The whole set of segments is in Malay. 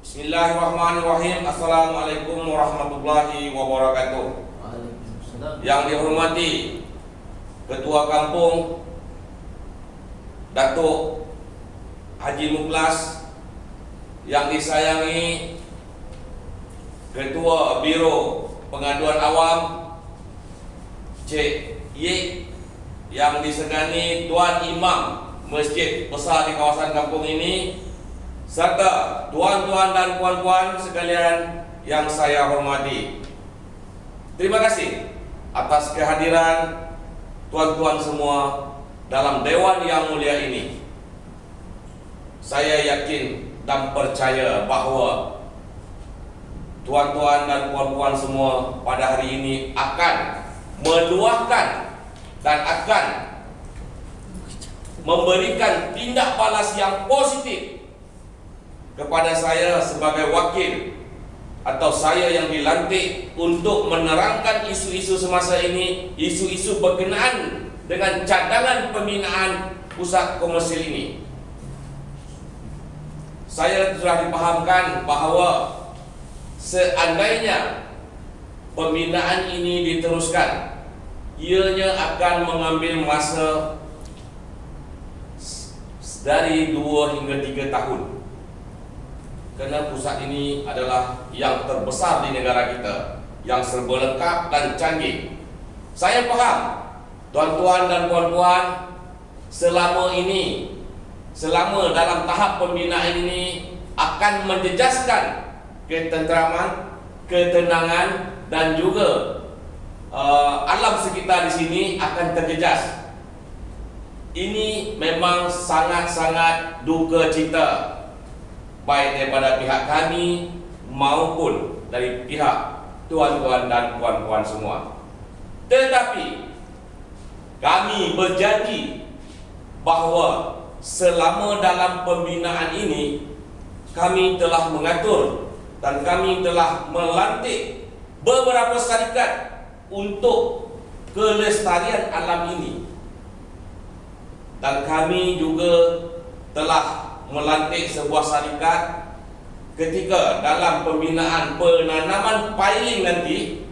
Bismillahirrahmanirrahim. Assalamualaikum warahmatullahi wabarakatuh. Yang dihormati Ketua Kampung Datuk Haji Muklas, yang disayangi Ketua Biro Pengaduan Awam Cik Yik, yang disegani Tuan Imam Masjid besar di kawasan kampung ini, serta tuan-tuan dan puan-puan sekalian yang saya hormati. Terima kasih atas kehadiran tuan-tuan semua dalam Dewan yang mulia ini. Saya yakin dan percaya bahawa tuan-tuan dan puan-puan semua pada hari ini akan meluahkan dan akan memberikan tindak balas yang positif kepada saya sebagai wakil atau saya yang dilantik untuk menerangkan isu-isu semasa ini, isu-isu berkenaan dengan cadangan pembinaan pusat komersil ini. Saya sudah dipahamkan bahawa seandainya pembinaan ini diteruskan, ianya akan mengambil masa dari 2 hingga 3 tahun. Kerana pusat ini adalah yang terbesar di negara kita, yang serba lengkap dan canggih. Saya faham tuan-tuan dan puan-puan selama dalam tahap pembinaan ini akan menjejaskan ketenteraman, ketenangan dan juga alam sekitar di sini akan terjejas. Ini memang sangat-sangat duka cita, baik daripada pihak kami maupun dari pihak tuan-tuan dan puan-puan semua. Tetapi kami berjanji bahawa selama dalam pembinaan ini kami telah mengatur dan kami telah melantik beberapa syarikat untuk kelestarian alam ini. Dan kami juga telah melantik sebuah syarikat ketika dalam pembinaan penanaman piling nanti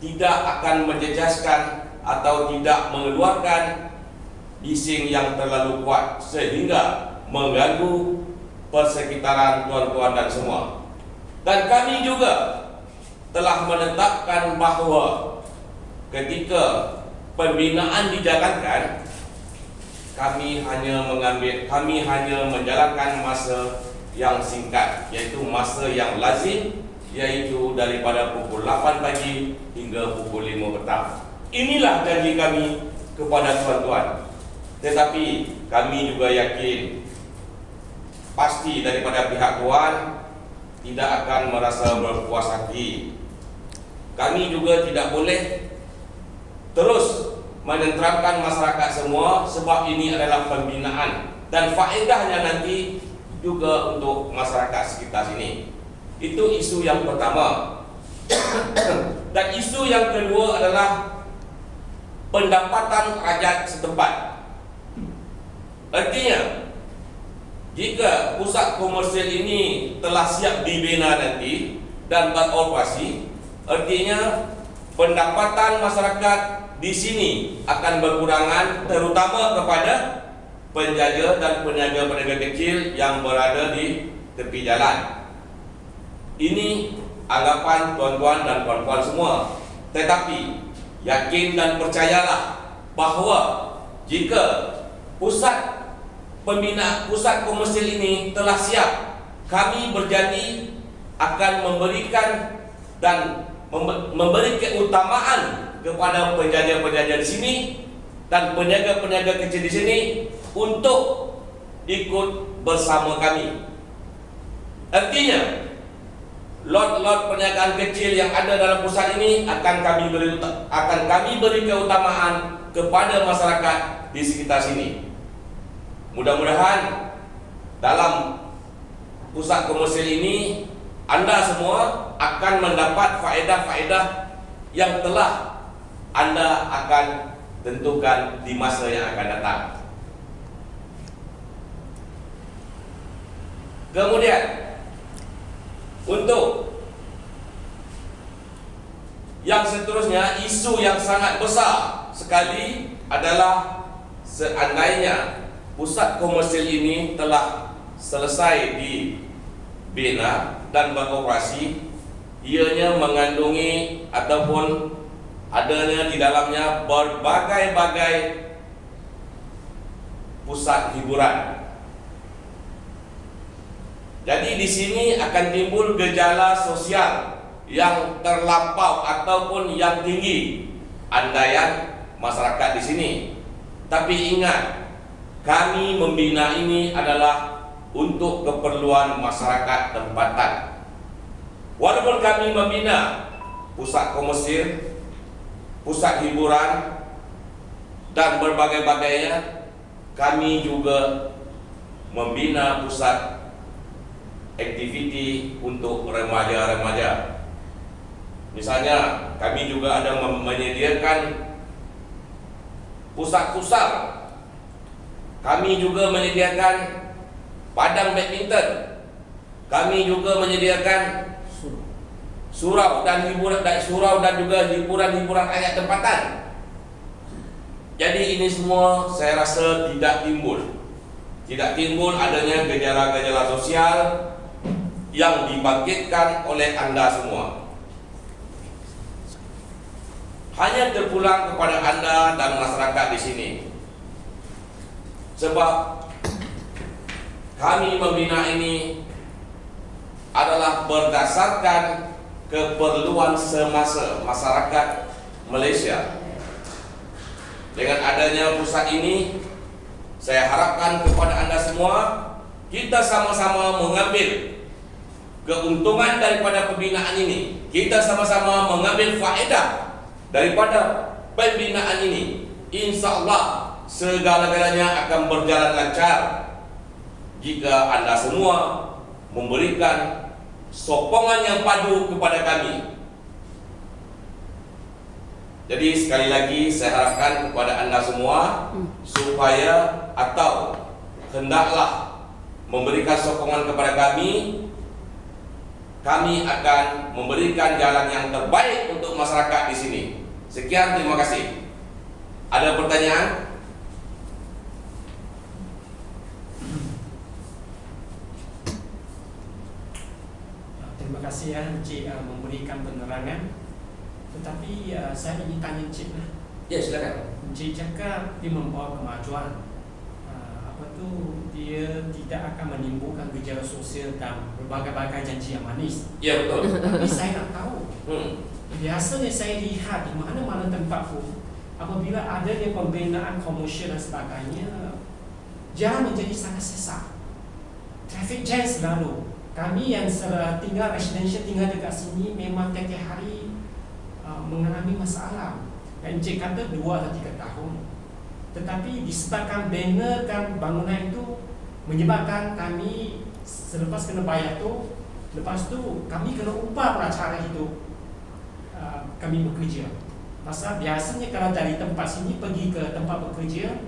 tidak akan menjejaskan atau tidak mengeluarkan bising yang terlalu kuat sehingga mengganggu persekitaran tuan-tuan dan semua. Dan kami juga telah menetapkan bahawa ketika pembinaan dijalankan, kami hanya menjalankan masa yang singkat, iaitu masa yang lazim, iaitu daripada pukul 8 pagi hingga pukul 5 petang. Inilah janji kami kepada tuan-tuan. Tetapi kami juga yakin pasti daripada pihak tuan tidak akan merasa berpuas hati. Kami juga tidak boleh terus menenteramkan masyarakat semua, sebab ini adalah pembinaan dan faedahnya nanti juga untuk masyarakat sekitar sini. Itu isu yang pertama. Dan isu yang kedua adalah pendapatan rakyat setempat. Artinya, jika pusat komersil ini telah siap dibina nanti dan beroperasi, artinya pendapatan masyarakat di sini akan berkurangan, terutama kepada penjaga dan peniaga-peniaga kecil yang berada di tepi jalan. Ini anggapan tuan-tuan dan puan-puan semua. Tetapi yakin dan percayalah bahawa jika pusat komersil ini telah siap, kami berjanji akan memberikan dan memberi keutamaan kepada penjaga-penjaga di sini dan peniaga-peniaga kecil di sini untuk ikut bersama kami. Artinya, lot-lot perniagaan kecil yang ada dalam pusat ini akan kami beri keutamaan kepada masyarakat di sekitar sini. Mudah-mudahan dalam pusat komersil ini anda semua akan mendapat faedah-faedah yang telah Anda akan tentukan di masa yang akan datang. Kemudian Yang seterusnya, isu yang sangat besar sekali adalah seandainya pusat komersil ini telah selesai dibina dan beroperasi, ianya mengandungi ataupun adanya di dalamnya berbagai-bagai pusat hiburan. Jadi di sini akan timbul gejala sosial yang terlampau ataupun yang tinggi andaian masyarakat di sini. Tapi ingat, kami membina ini adalah untuk keperluan masyarakat tempatan. Walaupun kami membina pusat komersil, pusat hiburan dan berbagai-bagainya, kami juga membina pusat aktiviti untuk remaja-remaja. Misalnya, kami juga ada menyediakan pusat futsal. Kami juga menyediakan padang badminton. Kami juga menyediakan surau dan juga hiburan-hiburan rakyat tempatan. Jadi ini semua saya rasa tidak timbul adanya gejala-gejala sosial yang dibangkitkan oleh anda semua. Hanya terpulang kepada anda dan masyarakat di sini. Sebab kami membina ini adalah berdasarkan keperluan semasa masyarakat Malaysia. Dengan adanya pusat ini, saya harapkan kepada anda semua, kita sama-sama mengambil keuntungan daripada pembinaan ini. Kita sama-sama mengambil faedah daripada pembinaan ini. InsyaAllah segala-galanya akan berjalan lancar jika anda semua memberikan sokongan yang padu kepada kami. Jadi sekali lagi saya harapkan kepada anda semua supaya atau hendaklah memberikan sokongan kepada kami. Kami akan memberikan jalan yang terbaik untuk masyarakat di sini. Sekian, terima kasih. Ada pertanyaan? Terima kasih ya Encik memberikan penerangan. Tetapi saya ingin tanya Encik lah. Ya, silakan. Encik cakap dia membawa kemajuan. Dia tidak akan menimbulkan gejala sosial dan berbagai-bagai janji yang manis. Ya, betul. Tapi saya nak tahu. Biasanya saya lihat di mana-mana tempat pun, apabila adanya pembinaan komersial dan sebagainya, jalan menjadi sangat sesak. Traffic jam selalu. Kami yang tinggal residential, tinggal dekat sini, memang tiap-tiap hari mengalami masalah. Dan Encik kata 2 atau 3 tahun. Tetapi disebabkan banner kan bangunan itu menyebabkan kami selepas kena bayar tu, lepas tu kami kena ubah pula cara hidup kami bekerja. Pasal biasanya kalau dari tempat sini pergi ke tempat bekerja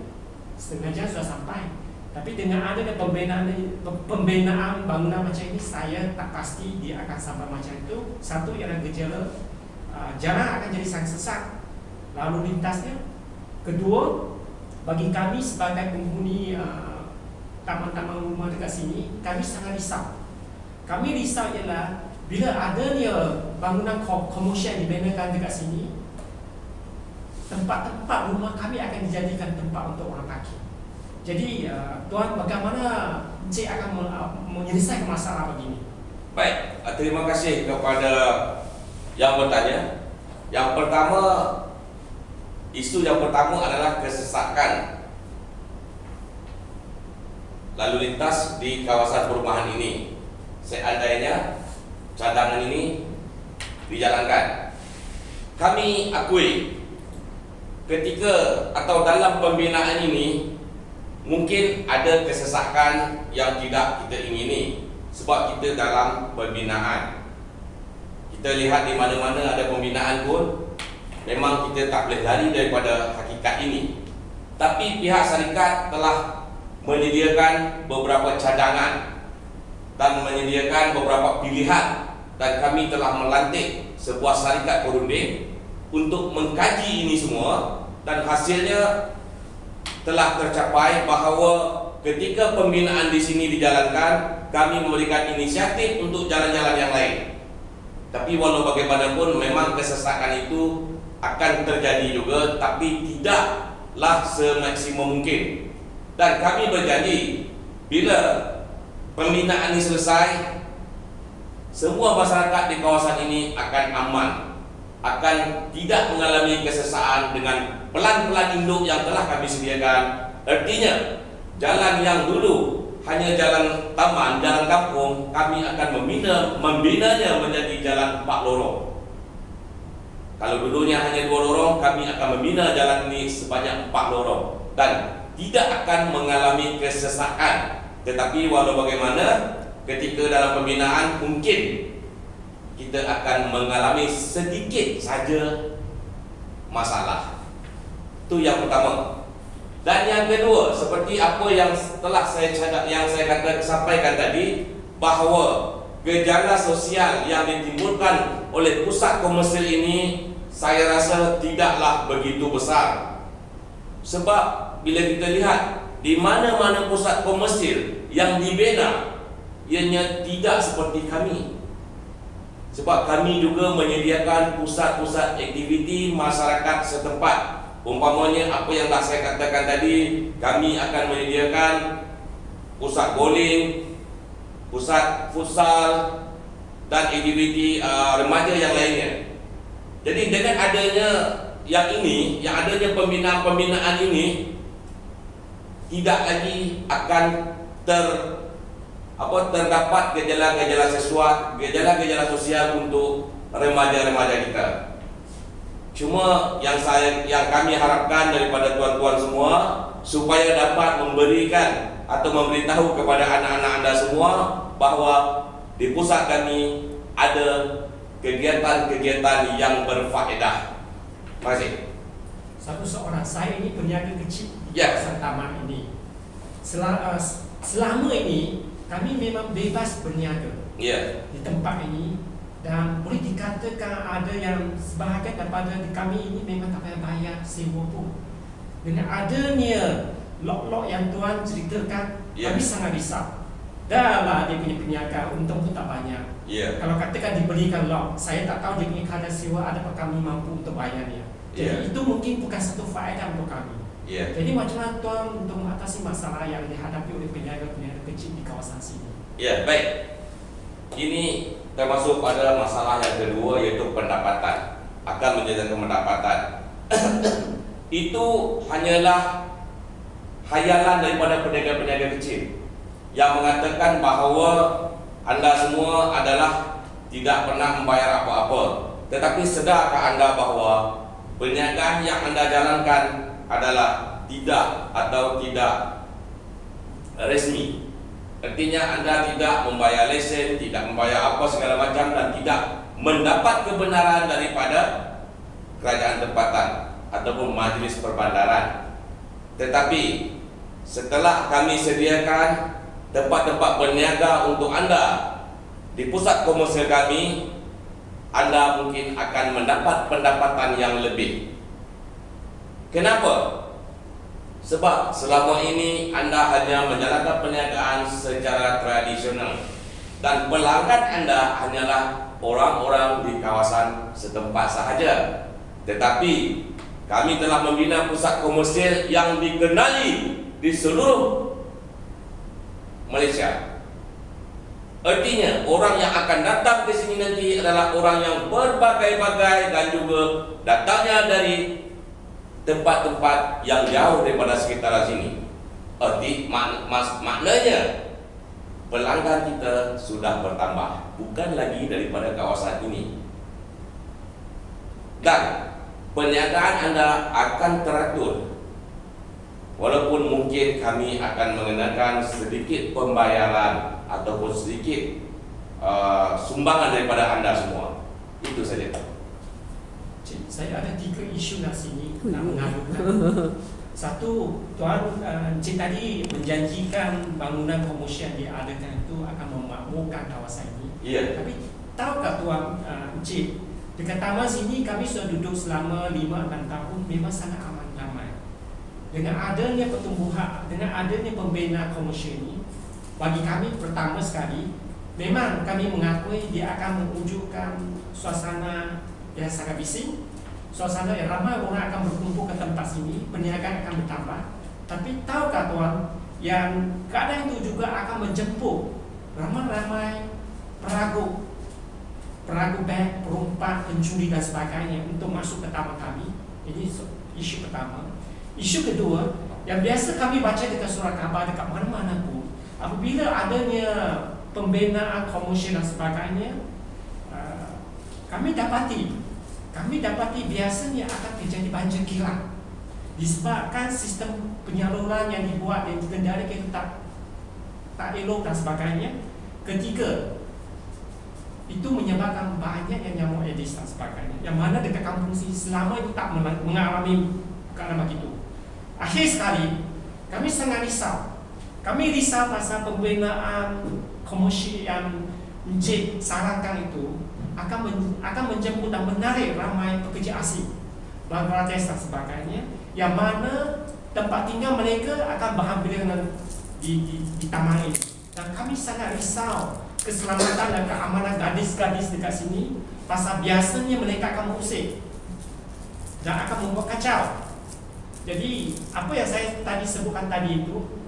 setengah jam sudah sampai. Tapi dengan adanya pembinaan bangunan macam ini, saya tak pasti dia akan sampai macam itu. Satu ialah gejala jalan akan jadi sangat sesak lalu lintasnya. Kedua, bagi kami sebagai penghuni taman-taman rumah dekat sini, kami sangat risau. Kami risau ialah bila adanya bangunan komersial dibinakan dekat sini, tempat-tempat rumah kami akan dijadikan tempat untuk orang kaki. Jadi Tuan, bagaimana Encik akan menyelesaikan masalah begini? Baik, terima kasih kepada yang bertanya. Yang pertama, isu yang pertama adalah kesesakan lalu lintas di kawasan perumahan ini. Seandainya cadangan ini dijalankan, kami akui ketika atau dalam pembinaan ini mungkin ada kesesakan yang tidak kita ingini. Sebab kita dalam pembinaan, kita lihat di mana-mana ada pembinaan pun, memang kita tak boleh lari daripada hakikat ini. Tapi pihak syarikat telah menyediakan beberapa cadangan dan menyediakan beberapa pilihan, dan kami telah melantik sebuah syarikat perunding untuk mengkaji ini semua, dan hasilnya telah tercapai bahawa ketika pembinaan di sini dijalankan, kami memberikan inisiatif untuk jalan-jalan yang lain. Tapi walau bagaimanapun memang kesesakan itu akan terjadi juga, tapi tidaklah semaksimum mungkin. Dan kami berjanji bila pembinaan ini selesai, semua masyarakat di kawasan ini akan aman, akan tidak mengalami kesesaan dengan pelan-pelan induk yang telah kami sediakan. Artinya, jalan yang dulu hanya jalan taman, jalan kampung, kami akan membinanya menjadi jalan 4 lorong. Kalau dulunya hanya 2 lorong, kami akan membina jalan ini sebanyak 4 lorong dan tidak akan mengalami kesesaan. Tetapi walau bagaimana, ketika dalam pembinaan mungkin kita akan mengalami sedikit saja masalah. Itu yang pertama. Dan yang kedua, seperti apa yang telah saya sampaikan tadi, bahawa gejala sosial yang ditimbulkan oleh pusat komersil ini saya rasa tidaklah begitu besar. Sebab bila kita lihat di mana-mana pusat komersil yang dibina, ianya tidak seperti kami. Sebab kami juga menyediakan pusat-pusat aktiviti masyarakat setempat. Umpamanya apa yang telah saya katakan tadi, kami akan menyediakan pusat bowling, pusat futsal dan aktiviti remaja yang lainnya. Jadi dengan adanya yang ini, yang adanya pembinaan ini, tidak lagi akan terdapat gejala-gejala gejala sosial untuk remaja-remaja kita. Cuma yang kami harapkan daripada tuan-tuan semua, supaya dapat memberikan atau memberitahu kepada anak-anak anda semua bahawa di pusat kami ada kegiatan-kegiatan yang berfaedah. Terima kasih. Satu seorang, saya ini peniaga kecil di Ya. kawasan taman ini. Selama ini kami memang bebas berniaga Ya. di tempat ini, dan boleh dikatakan ada yang sebahagian daripada kami ini memang tak payah bayar sewa pun. Dengan adanya lok-lok yang tuan ceritakan, kami sangat risau. Dah lah dia punya peniaga, untung pun tak banyak. Kalau katakan diberikan lok, saya tak tahu dia punya kadar sewa adakah kami mampu untuk bayarnya. Jadi itu mungkin bukan satu faedah untuk kami. Jadi macam mana tuan untuk mengatasi masalah yang dihadapi oleh peniaga-peniaga kecil di kawasan sini? Ya, baik. Ini termasuk pada masalah yang kedua, iaitu pendapatan. Akan menjadikan pendapatan. Itu hanyalah hayalan daripada peniaga-peniaga kecil yang mengatakan bahawa anda semua adalah tidak pernah membayar apa-apa. Tetapi sedarkah anda bahawa perniagaan yang anda jalankan adalah tidak resmi? Artinya anda tidak membayar lesen, tidak membayar apa segala macam, dan tidak mendapat kebenaran daripada kerajaan tempatan ataupun majlis perbandaran. Tetapi setelah kami sediakan tempat-tempat berniaga untuk anda di pusat komersil kami, anda mungkin akan mendapat pendapatan yang lebih. Kenapa? Sebab selama ini anda hanya menjalankan perniagaan secara tradisional dan pelanggan anda hanyalah orang-orang di kawasan setempat sahaja. Tetapi kami telah membina pusat komersil yang dikenali di seluruh Malaysia. Artinya orang yang akan datang ke sini nanti adalah orang yang berbagai-bagai dan juga datangnya dari tempat-tempat yang jauh daripada sekitaran sini. Maknanya pelanggan kita sudah bertambah, bukan lagi daripada kawasan ini. Dan perniagaan anda akan teratur. Walaupun mungkin kami akan mengenakan sedikit pembayaran ataupun sedikit sumbangan daripada anda semua. Itu saja. Cik, saya ada 3 isu nak sini nak mengadukan. Satu, tuan Encik tadi menjanjikan bangunan komersial yang diadakan itu akan memakmurkan kawasan ini. Ya. Tapi tahukah tuan Encik, Dekat taman sini kami sudah duduk selama 5-6 tahun, memang sangat aman damai. Dengan adanya pertumbuhan, dengan adanya pembinaan komersial ini, bagi kami pertama sekali, memang kami mengakui dia akan mewujudkan suasana yang sangat bising, suasana yang ramai orang akan berkumpul ke tempat sini, perniagaan akan bertambah. Tapi tahukah tuan, yang keadaan itu juga akan menjemput ramai-ramai peragu beg, perompak, pencuri dan sebagainya untuk masuk ke taman kami. Ini isu pertama. Isu kedua, yang biasa kami baca dekat surat khabar dekat mana-mana pun, apabila adanya pembinaan komersial dan sebagainya, kami dapati biasanya akan terjadi banjir kilat disebabkan sistem penyaluran yang dibuat dan dikendalikan itu tak elok dan sebagainya. Ketiga, itu menyebabkan banyak yang nyamuk Aedes dan sebagainya, yang mana dekat kampung sini selama itu tak mengalami perkara begitu. Akhir sekali, kami sangat risau. Kami risau pasal pembinaan komersial yang Encik sarankan itu akan menjemput dan menarik ramai pekerja asing, Bangladesh dan sebagainya, yang mana tempat tinggal mereka akan berhampiran di taman ini. Dan kami sangat risau keselamatan dan keamanan gadis-gadis dekat sini, pasal biasanya mereka akan mengusik dan akan membuat kacau. Jadi apa yang saya tadi sebutkan tadi itu,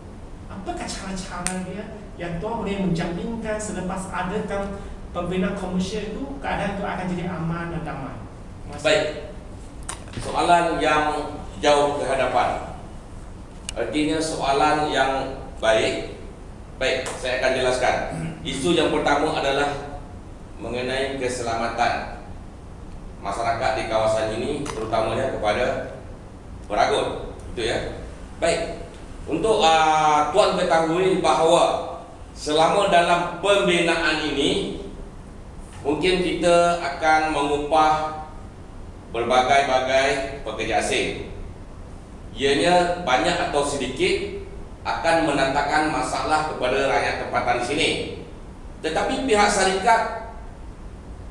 apakah cara-cara dia yang tuan boleh menjaminkan selepas adakan pembinaan komersial itu, keadaan itu akan jadi aman dan damai? Baik, soalan yang jauh ke hadapan, artinya soalan yang baik. Baik, saya akan jelaskan. Isu yang pertama adalah mengenai keselamatan masyarakat di kawasan ini, terutamanya kepada peragut, itu ya. Baik, untuk tuan ketahui bahawa selama dalam pembinaan ini mungkin kita akan mengupah berbagai-bagai pekerja asing. Ianya banyak atau sedikit akan menantangkan masalah kepada rakyat tempatan di sini. Tetapi pihak syarikat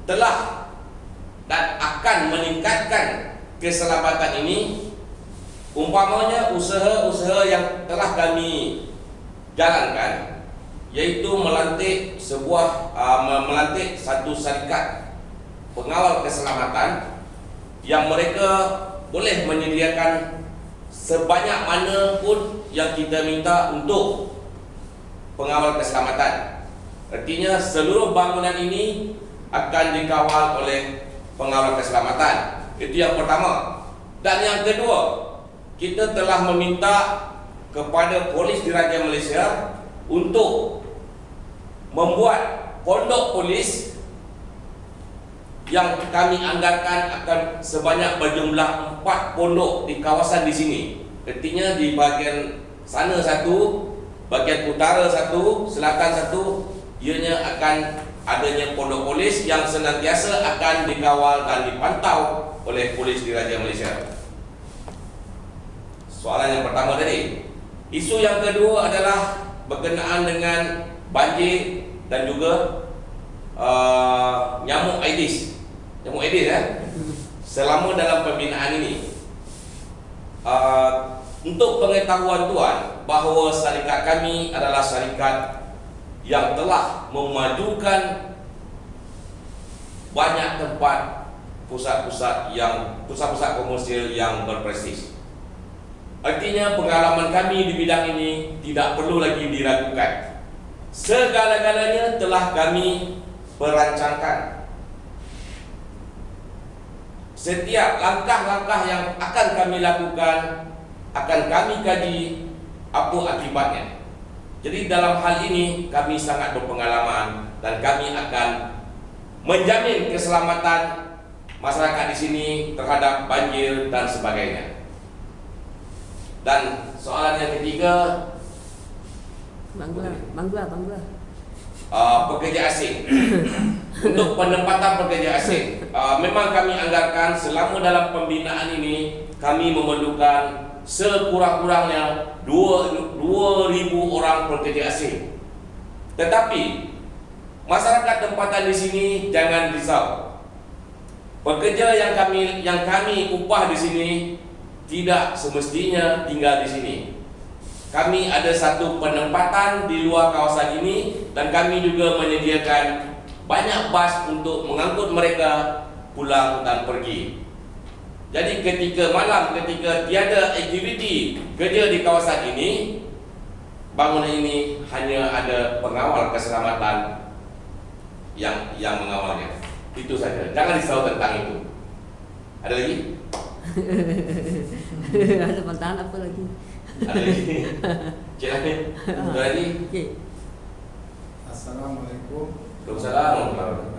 telah dan akan meningkatkan keselamatan ini, umpamanya usaha-usaha yang telah kami jalankan, yaitu melantik satu syarikat pengawal keselamatan yang mereka boleh menyediakan sebanyak mana pun yang kita minta untuk pengawal keselamatan. Artinya seluruh bangunan ini akan dikawal oleh pengawal keselamatan. Itu yang pertama. Dan yang kedua, kita telah meminta kepada Polis Diraja Malaysia untuk membuat pondok polis yang kami anggarkan akan sebanyak berjumlah 4 pondok di kawasan di sini. Artinya di bahagian sana satu, bahagian utara satu, selatan satu, ianya akan adanya pondok polis yang senantiasa akan dikawal dan dipantau oleh Polis Diraja Malaysia. Soalan yang pertama tadi. Isu yang kedua adalah berkenaan dengan banjir dan juga nyamuk Aedes. Nyamuk Aedes ya. Selama dalam pembinaan ini, untuk pengetahuan tuan, bahawa syarikat kami adalah syarikat yang telah memajukan banyak tempat pusat-pusat komersial yang berprestij. Artinya pengalaman kami di bidang ini tidak perlu lagi diragukan. Segala-galanya telah kami perancangkan. Setiap langkah-langkah yang akan kami lakukan akan kami kaji apa akibatnya. Jadi dalam hal ini kami sangat berpengalaman dan kami akan menjamin keselamatan masyarakat di sini terhadap banjir dan sebagainya. Dan soalan yang ketiga, Bangla. Pekerja asing. Untuk penempatan pekerja asing, memang kami anggarkan selama dalam pembinaan ini kami memerlukan sekurang-kurangnya 2.000 orang pekerja asing. Tetapi masyarakat tempatan di sini jangan risau. pekerja yang kami upah di sini tidak semestinya tinggal di sini. Kami ada satu penempatan di luar kawasan ini dan kami juga menyediakan banyak bas untuk mengangkut mereka pulang dan pergi. Jadi ketika malam, ketika tiada aktiviti kerja di kawasan ini, bangunan ini hanya ada pengawal keselamatan yang mengawalnya. Itu saja. Jangan risau tentang itu. Ada lagi? Ada pertanyaan apa lagi? Ada lagi? Cik Lahir, ada lagi? Okay. Assalamualaikum. Waalaikumsalam.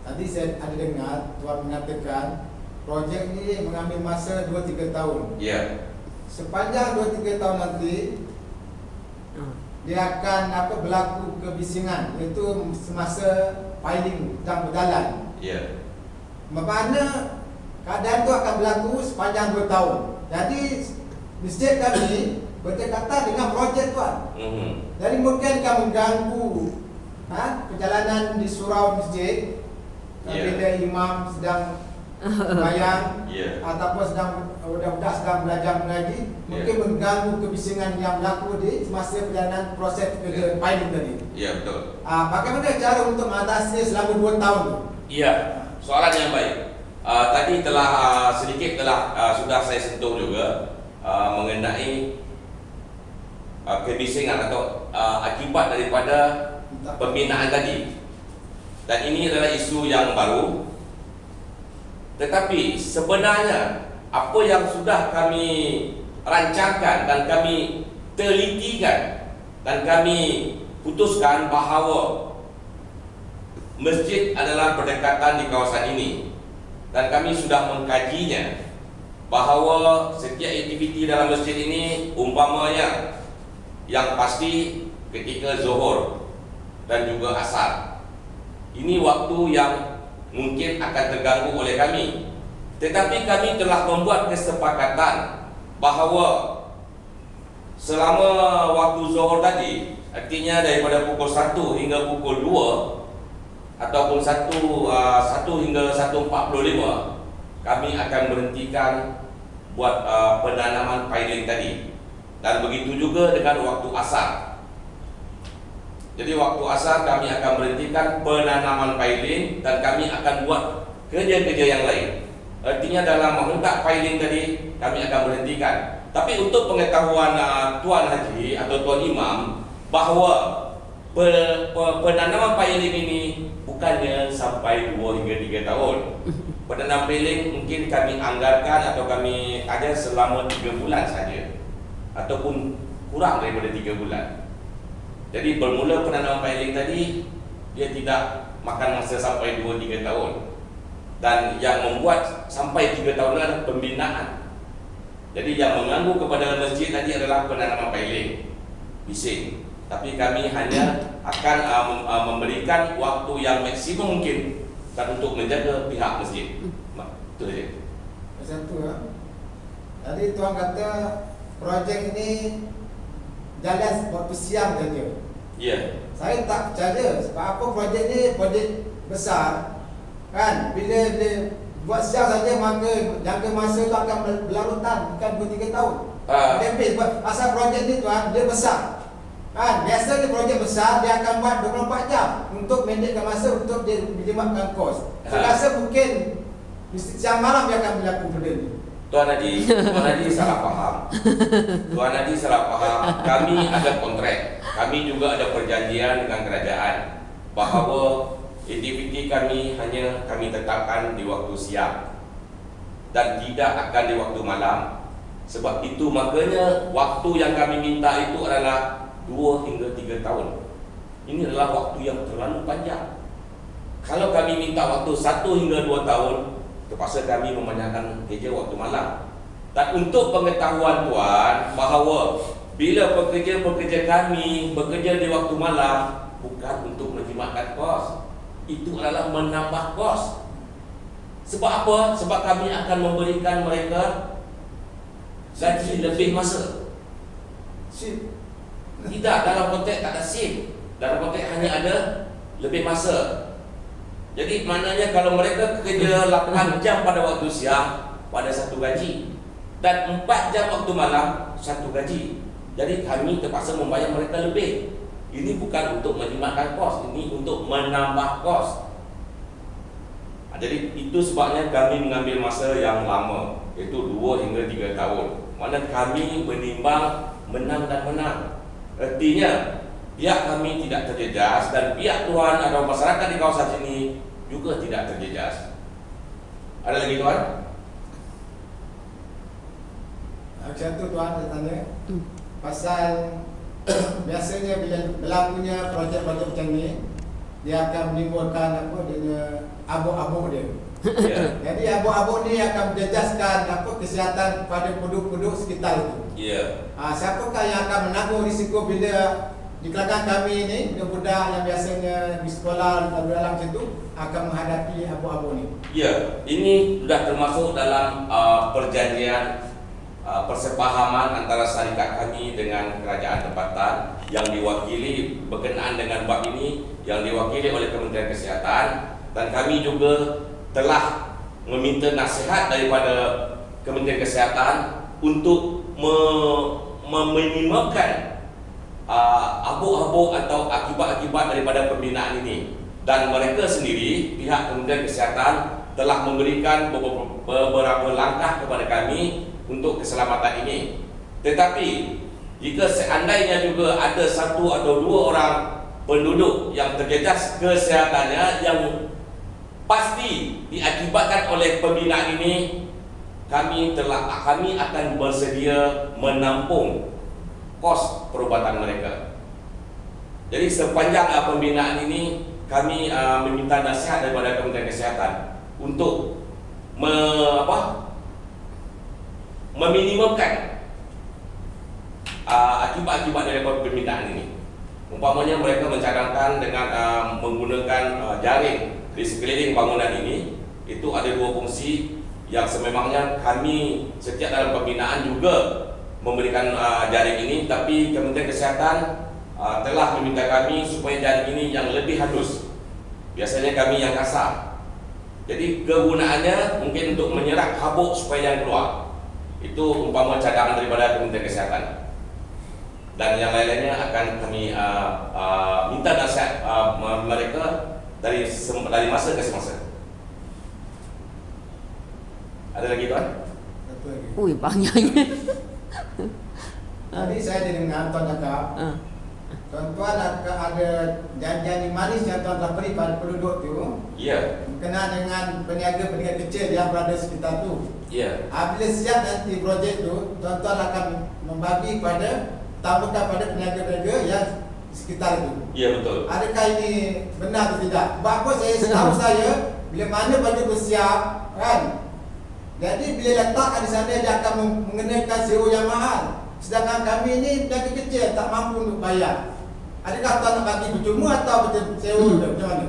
Tadi saya ada dengar Tuan mengatakan projek ini mengambil masa 2-3 tahun. Ya. Sepanjang 2-3 tahun nanti dia akan berlaku kebisingan, iaitu semasa piling sedang berjalan. Ya. Mana keadaan itu akan berlaku sepanjang 2 tahun. Jadi masjid kami berdekatan dengan projek Tuan. Jadi mungkin akan mengganggu perjalanan di surau masjid. Bila imam sedang sembahyang ataupun budak-budak sedang belajar mengaji, mungkin mengganggu kebisingan yang berlaku di semasa perjalanan proses kerja piling tadi. Ya, betul. Bagaimana cara untuk mengatasi selama 2 tahun? Iya, soalan yang baik. Tadi sudah saya sentuh juga mengenai kebisingan atau akibat daripada pembinaan tadi. Dan ini adalah isu yang baru. Tetapi sebenarnya apa yang sudah kami rancangkan dan kami telitikan dan kami putuskan bahawa masjid adalah berdekatan di kawasan ini, dan kami sudah mengkajinya bahawa setiap aktiviti dalam masjid ini umpamanya yang pasti ketika zuhur dan juga asar. Ini waktu yang mungkin akan terganggu oleh kami. Tetapi kami telah membuat kesepakatan bahawa selama waktu zuhur tadi, artinya daripada pukul 1 hingga pukul 2 ataupun 1 hingga 1.45, kami akan berhentikan buat penanaman piling tadi. Dan begitu juga dengan waktu asar. Jadi waktu asar kami akan berhentikan penanaman piling dan kami akan buat kerja-kerja yang lain. Artinya dalam menghentak piling tadi kami akan berhentikan. Tapi untuk pengetahuan Tuan Haji atau Tuan Imam, bahawa penanaman piling ini bukannya sampai 2 hingga 3 tahun. Penanaman piling mungkin kami anggarkan atau kami ada selama 3 bulan saja, ataupun kurang daripada 3 bulan. Jadi bermula penanaman piling tadi, dia tidak makan masa sampai 2-3 tahun. Dan yang membuat sampai 3 tahun adalah pembinaan. Jadi yang mengganggu kepada masjid tadi adalah penanaman piling, bising. Tapi kami hanya akan memberikan waktu yang maksimum mungkin dan untuk menjaga pihak masjid. Itu saja. Satu Tadi Tuan kata projek ini jalan waktu siang saja. Ya. Saya tak percaya sebab apa projek ni projek besar kan. Bila dia buat siang saja maka jangka masa tu akan berlarutan, bukan 2-3 tahun. Lebih asal projek ni Tuan dia besar kan. Biasanya projek besar dia akan buat 24 jam untuk mendekkan masa untuk dia menjimatkan kos. Saya rasa mungkin siang malam dia akan berlaku benda ni. Tuan Haji salah faham. Tuan Haji salah faham. Kami ada kontrak. Kami juga ada perjanjian dengan kerajaan bahawa aktiviti kami hanya kami tetapkan di waktu siang dan tidak akan di waktu malam. Sebab itu makanya waktu yang kami minta itu adalah 2 hingga 3 tahun. Ini adalah waktu yang terlalu panjang. Kalau kami minta waktu 1 hingga 2 tahun, terpaksa kami memanjangkan kerja waktu malam. Dan untuk pengetahuan Tuan bahawa bila pekerja-pekerja kami bekerja di waktu malam, bukan untuk menjimatkan kos, itu adalah menambah kos. Sebab apa? Sebab kami akan memberikan mereka gaji lebih masa. Shift. Tidak, dalam konteks tak ada shift. Dalam konteks hanya ada lebih masa. Jadi maknanya kalau mereka kerja 8 jam pada waktu siang pada satu gaji, dan 4 jam waktu malam satu gaji. Jadi kami terpaksa membayar mereka lebih. Ini bukan untuk menjimatkan kos, ini untuk menambah kos. Jadi itu sebabnya kami mengambil masa yang lama, iaitu 2 hingga 3 tahun. Mana kami menimbang menang dan menang. Artinya pihak kami tidak terjejas dan pihak tuan atau masyarakat di kawasan sini juga tidak terjejas. Ada lagi tuan? Satu tuan saya tanya pasal biasanya bila berlakunya projek-projek macam ni, dia akan menimbulkan apa dia abu-abu dia. Ya. Jadi abu-abu ni akan menjejaskan apa kesihatan pada penduduk-penduduk sekitar itu. Ya. Siapakah yang akan menanggung risiko bila di kalangan kami ini budak-budak yang biasanya di sekolah atau dalam situ akan menghadapi abu-abu ni? Ya, ini sudah termasuk dalam perjanjian persepahaman antara syarikat kami dengan kerajaan tempatan yang diwakili berkenaan dengan bab ini, yang diwakili oleh Kementerian Kesihatan, dan kami juga telah meminta nasihat daripada Kementerian Kesihatan untuk meminimalkan abu-abu atau akibat-akibat daripada pembinaan ini. Dan mereka sendiri, pihak Kementerian Kesihatan telah memberikan beberapa langkah kepada kami untuk keselamatan ini. Tetapi jika seandainya juga ada 1 atau 2 orang penduduk yang terjejas kesehatannya yang pasti diakibatkan oleh pembinaan ini, kami akan bersedia menampung kos perubatan mereka. Jadi sepanjang pembinaan ini kami meminta nasihat daripada Kementerian Kesihatan untuk meminimalkan akibat-akibat daripada pembinaan ini. Umpamanya mereka mencadangkan dengan menggunakan jaring di sekeliling bangunan ini. Itu ada 2 fungsi yang sememangnya kami setiap dalam pembinaan juga memberikan jaring ini, tapi Kementerian Kesihatan telah meminta kami supaya jaring ini yang lebih halus. Biasanya kami yang kasar. Jadi kegunaannya mungkin untuk menyerap habuk supaya yang keluar. Itu umpama cadangan daripada Kementerian Kesihatan. Dan yang lain-lainnya akan kami minta nasihat mereka dari masa ke semasa. Ada lagi tuan? Satu lagi. Ui, banyaknya. Tadi saya dengar tuan cakap, tuan-tuan ada janji manis yang tuan telah beri pada penduduk tu. Ya. Berkenaan dengan peniaga-peniaga kecil yang berada di sekitar tu. Ya. Apabila siap nanti projek tu, tuan-tuan akan membagi tambahkan pada peniaga-peniaga yang di sekitar itu. Ya, betul. Adakah ini benar atau tidak? Sebab apa setahu saya, bila mana projek bersiap, kan? Jadi bila letakkan di sana, dia akan mengenakan sewa yang mahal. Sedangkan kami ini peniaga kecil tak mampu untuk bayar. Adakah tuan nak bagi percuma atau betul sewa macam mana?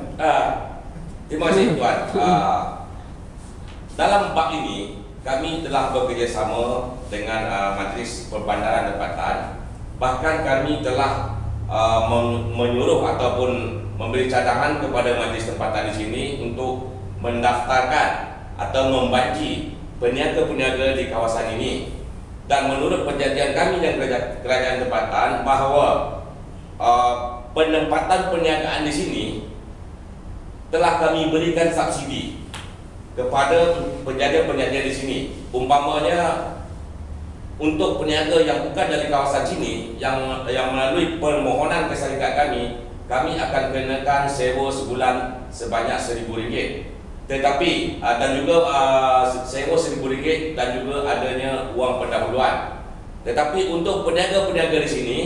Terima kasih tuan. Dalam bab ini kami telah bekerjasama dengan Majlis Perbandaran Tempatan. Bahkan kami telah menyuruh ataupun memberi cadangan kepada Majlis Tempatan di sini untuk mendaftarkan atau membanci peniaga-peniaga di kawasan ini. Dan menurut perjanjian kami dengan kerajaan tempatan bahawa penempatan perniagaan di sini telah kami berikan subsidi kepada penjaga-penjaga di sini. Umpamanya untuk peniaga yang bukan dari kawasan sini yang melalui permohonan ke syarikat kami akan kenakan sewa sebulan sebanyak RM1,000. Tetapi dan juga sewa RM1,000 dan juga adanya wang pendahuluan. Tetapi untuk peniaga-peniaga di sini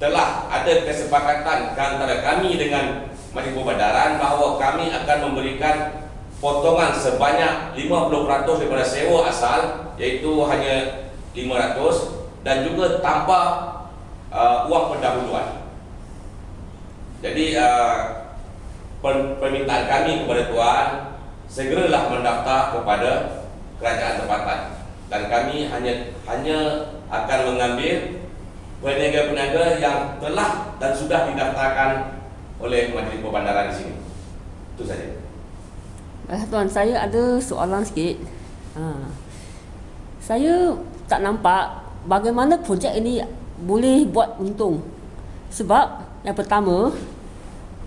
telah ada kesepakatan antara kami dengan Majlis Perbandaran bahawa kami akan memberikan potongan sebanyak 50% daripada sewa asal, iaitu hanya 500, dan juga tanpa wang pendahuluan. Jadi permintaan kami kepada tuan, segeralah mendaftar kepada kerajaan tempatan, dan kami hanya akan mengambil peniaga-peniaga yang telah dan sudah didaftarkan oleh Majlis Perbandaran di sini. Itu saja. Tuan, saya ada soalan sikit. Saya tak nampak bagaimana projek ini boleh buat untung. Sebab yang pertama,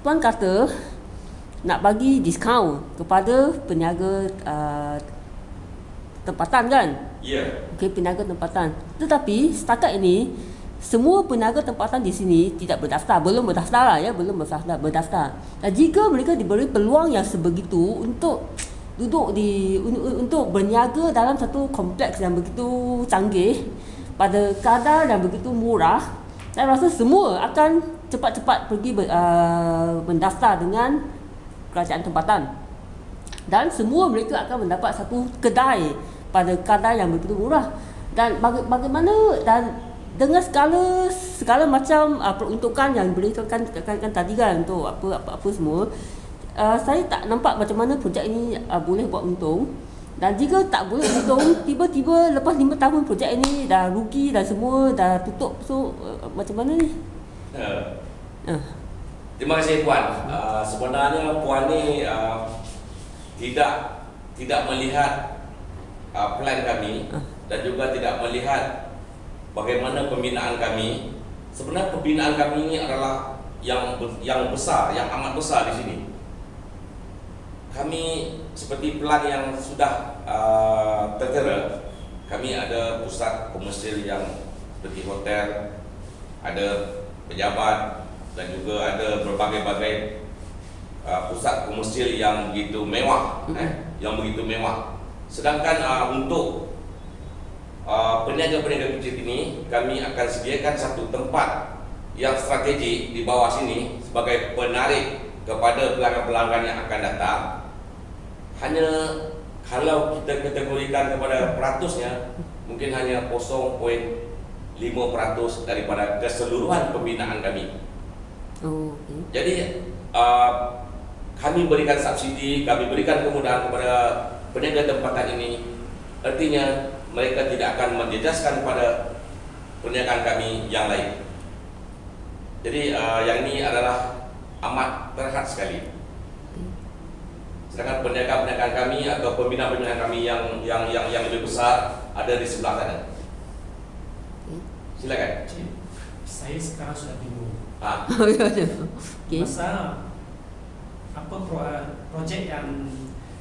Tuan kata nak bagi diskaun kepada peniaga tempatan kan? Ya. Okey, peniaga tempatan. Tetapi setakat ini semua peniaga tempatan di sini tidak berdaftar, belum berdaftar lah ya, belum berdaftar. Dan jika mereka diberi peluang yang sebegitu untuk duduk untuk berniaga dalam satu kompleks yang begitu canggih pada kadar yang begitu murah, saya rasa semua akan cepat-cepat pergi mendaftar dengan kerajaan tempatan. Dan semua mereka akan mendapat satu kedai pada kadar yang begitu murah. Dan bagaimana dan dengan segala macam peruntukan yang diberikan tadi kan untuk apa semua, saya tak nampak macam mana projek ini boleh buat untung. Dan jika tak boleh untung, tiba-tiba lepas 5 tahun projek ini dah rugi dan semua dah tutup. So macam mana ni? Terima kasih Puan. Sebenarnya Puan ni tidak melihat plan kami dan juga tidak melihat bagaimana pembinaan kami. Sebenarnya pembinaan kami ini adalah yang besar, yang amat besar di sini. Kami seperti pelan yang sudah tertera. Kami ada pusat komersil yang seperti hotel, ada pejabat dan juga ada berbagai-bagai pusat komersil yang begitu mewah, Sedangkan untuk peniaga-peniaga kecil ini, kami akan sediakan satu tempat yang strategik di bawah sini sebagai penarik kepada pelanggan-pelanggan yang akan datang. Hanya kalau kita kategorikan kepada peratusnya, mungkin hanya 0.5% daripada keseluruhan pembinaan kami. Jadi kami berikan subsidi, kami berikan kemudahan kepada peniaga tempatan ini. Artinya mereka tidak akan menjejaskan pada perniagaan kami yang lain. Jadi yang ini adalah amat terhad sekali. Sedangkan perniagaan kami atau pembinaan kami yang lebih besar ada di sebelah sana. Silakan. Saya sekarang sudah bingung. Okay. Masa apa projek yang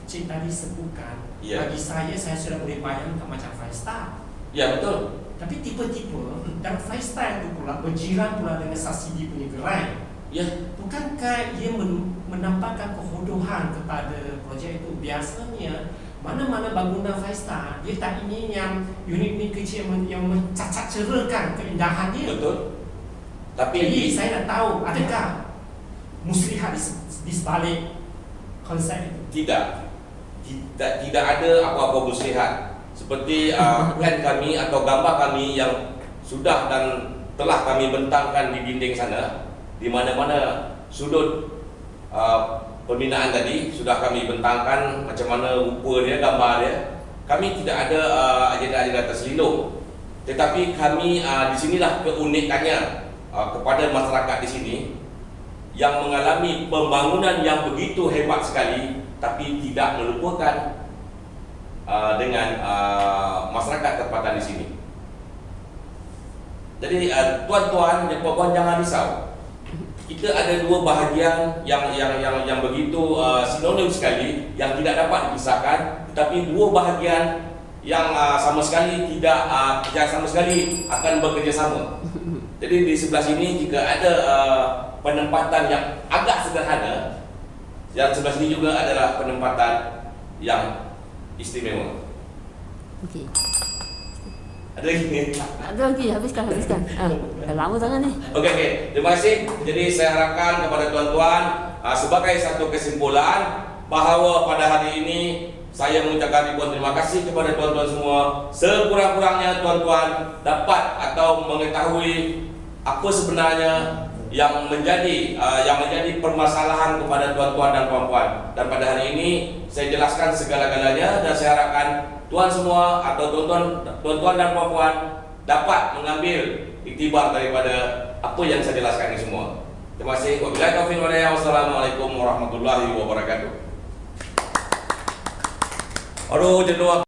Cik tadi sebutkan, bagi saya sudah boleh bayangkan macam 5 star. Ya, betul. Tapi tiba-tiba dan 5 star itu pula berjiran pula dengan subsidi punya gerai. Ya. Bukankah ia menampakkan kehodohan kepada projek itu? Biasanya mana-mana bangunan 5 star, dia tak ingin yang unit-unit kecil yang mencacat cerahkan keindahan dia. Betul. Tapi jadi saya nak tahu, adakah muslihat di sebalik konsep itu? Tidak ada apa-apa muslihat. Seperti plan kami atau gambar kami yang sudah dan telah kami bentangkan di dinding sana, di mana-mana sudut pembinaan tadi sudah kami bentangkan macam mana rupa dia, gambar dia. Kami tidak ada agenda-agenda terselindung. Tetapi kami di sinilah keunikannya kepada masyarakat di sini yang mengalami pembangunan yang begitu hebat sekali, tapi tidak melupakan dengan masyarakat tempatan di sini. Jadi tuan-tuan dan puan-puan jangan risau. Kita ada dua bahagian yang begitu sinonim sekali, yang tidak dapat dipisahkan, tetapi dua bahagian yang sama sekali tidak sama sekali akan bekerjasama. Jadi di sebelah sini jika ada penempatan yang agak sederhana, yang sebelah sini juga adalah penempatan yang istimewa. Okey. Ada lagi? Ada lagi, habiskan. Dah lama sangat ni. Okey. Terima kasih. Jadi saya harapkan kepada tuan-tuan sebagai satu kesimpulan bahawa pada hari ini saya mengucapkan ribuan terima kasih kepada tuan-tuan semua. Sekurang-kurangnya tuan-tuan dapat atau mengetahui apa sebenarnya yang menjadi permasalahan kepada tuan-tuan dan puan-puan. Dan pada hari ini saya jelaskan segala-galanya dan saya harapkan tuan semua atau tuan-tuan dan puan-puan dapat mengambil iktibar daripada apa yang saya jelaskan ini semua. Terima kasih. Wabillahi taufiq wal hidayah. Wassalamualaikum warahmatullahi wabarakatuh. Aduh, jenuh.